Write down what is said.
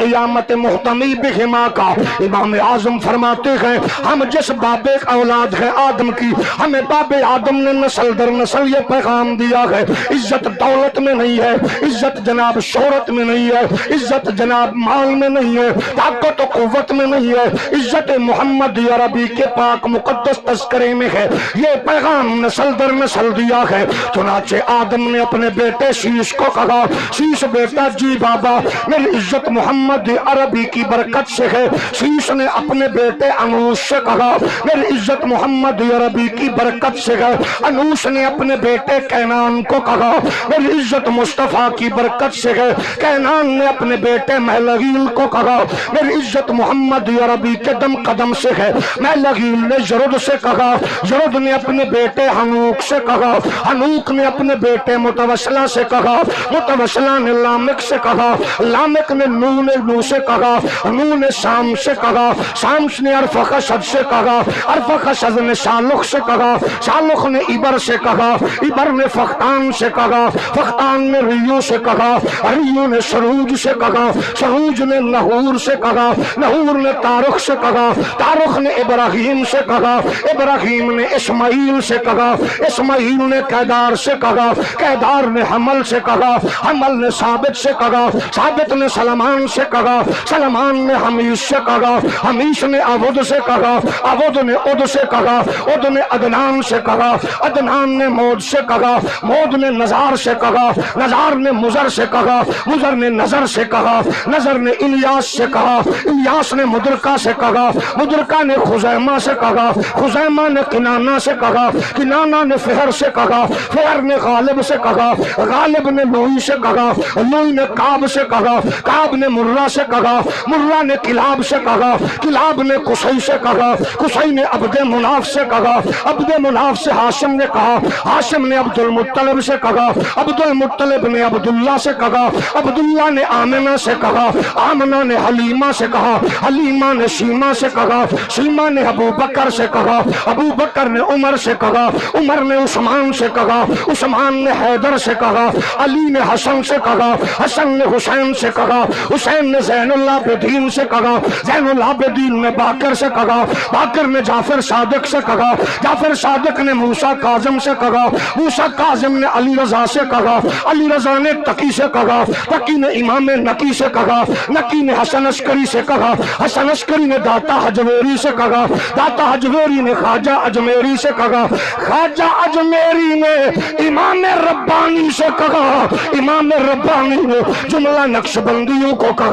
قیامت محتمی بہما کا امام اعظم فرماتے ہیں ہم جس باب اولاد ہے آدم کی، ہمیں باب آدم نے نسل در نسل یہ پیغام دیا ہے، عزت دولت میں نہیں ہے، عزت جناب شہرت میں نہیں ہے، عزت جناب مال میں نہیں ہے، طاقت و قوت میں نہیں ہے، عزت محمد عربی کے پاک مقدس تذکرے میں ہے۔ یہ پیغام نسل در نسل دیا ہے۔ چنانچہ آدم نے اپنے بیٹے شیش کو کہا، شیش بیٹا جی بابا میری عزت محمد عربی کی برکت سے ہے۔ شیش نے اپنے بیٹے انوش سے کہا میری عزت محمد عربی کی برکت سے ہے۔ انوش نے اپنے بیٹے کینان کو کہا میری عزت مصطفیٰ کی برکت سے ہے۔ کینان نے اپنے بیٹے محلغیل کو کہا میری عزت محمد عربی کے دم قدم سے ہے۔ محلغیل نے جرد سے کہا، جرد نے اپنے بیٹے حنوک سے کہا، حنوک نے اپنے بیٹے متوسلہ سے کہا، متوسلہ نے لامک سے کہا، لامک نے نو سے کہا، نو نے شام سے کہا، شام نے ارفخشد سے کہا، ارفخشد نے شالخ سے کہا، شالخ نے عبر سے کہا، عبر نے فختان سے کہا، فختان نے ریو سے کہا، ریو نے سروج سے کہا، سروج نے نحور سے کہا، نحور نے تارخ سے کہا، تارخ نے ابراہیم سے کہا، ابراہیم نے اسماعیل سے کہا، اسماعیل نے قیدار سے کہا، قیدار نے حمل سے کہا، حمل نے ثابت سے کہا، ثابت نے سلمان سے کہا، سلمان نے حمیش سے کہا، حمیش نے عبد سے کہا، عبد نے عد سے کہا، عد نے عدنان سے کہا، عدنان نے مود سے کہا، مود نے نزار سے کہا، نزار نے مزر سے کہا، مزر نے نظر سے کہا، نظر نے الیاس سے کہا، الیاس نے مدرکہ سے کہا، مدرکہ نے خزیمہ سے کہا، خزیمہ نے کنانہ سے کہا، کنانہ نے فہر سے کہا، فہر نے غالب سے کہا، غالب نے لوئی سے کہا، لوئی نے کعب سے کہا، کعب نے مرہ سے کہا، مرہ نے کلاب سے کہا، کلاب نے قصی سے کہا، قصی نے عبد مناف سے کہا، عبد مناف سے ہاشم نے کہا، ہاشم نے عبد المطلب سے کہا، عبد المطلب نے عبداللہ سے کہا، عبداللہ نے آمنہ سے کہا، آمنہ نے حلیمہ سے کہا، حلیمہ نے شیمہ سے کہا، شیمہ نے ابو بکر سے کہا، ابو بکر نے عمر سے کہا، عمر نے عثمان سے کہا، عثمان نے حیدر سے کہا، علی نے حسن سے کہا، حسن نے حسین سے کہا، حسین نے زین العابدین سے کہا، زین العابدین نے باقر سے کہا، باقر نے جعفر صادق سے کہا، جعفر صادق نے موسیٰ کاظم سے کہا، موسیٰ کاظم نے علی رضا سے کہا، علی رضا نے تقی سے کہا، تقی نے امام نقی سے کہا، نقی نے حسن عسکری سے کہا، حسن عسکری نے داتا حجویری سے کہا، داتا حجویری نے خواجہ اجمیری سے کہا، خواجہ اجمیری نے امام ربانی سے کہا، امام ربانی نے جملہ نقشبندیوں کو کہا،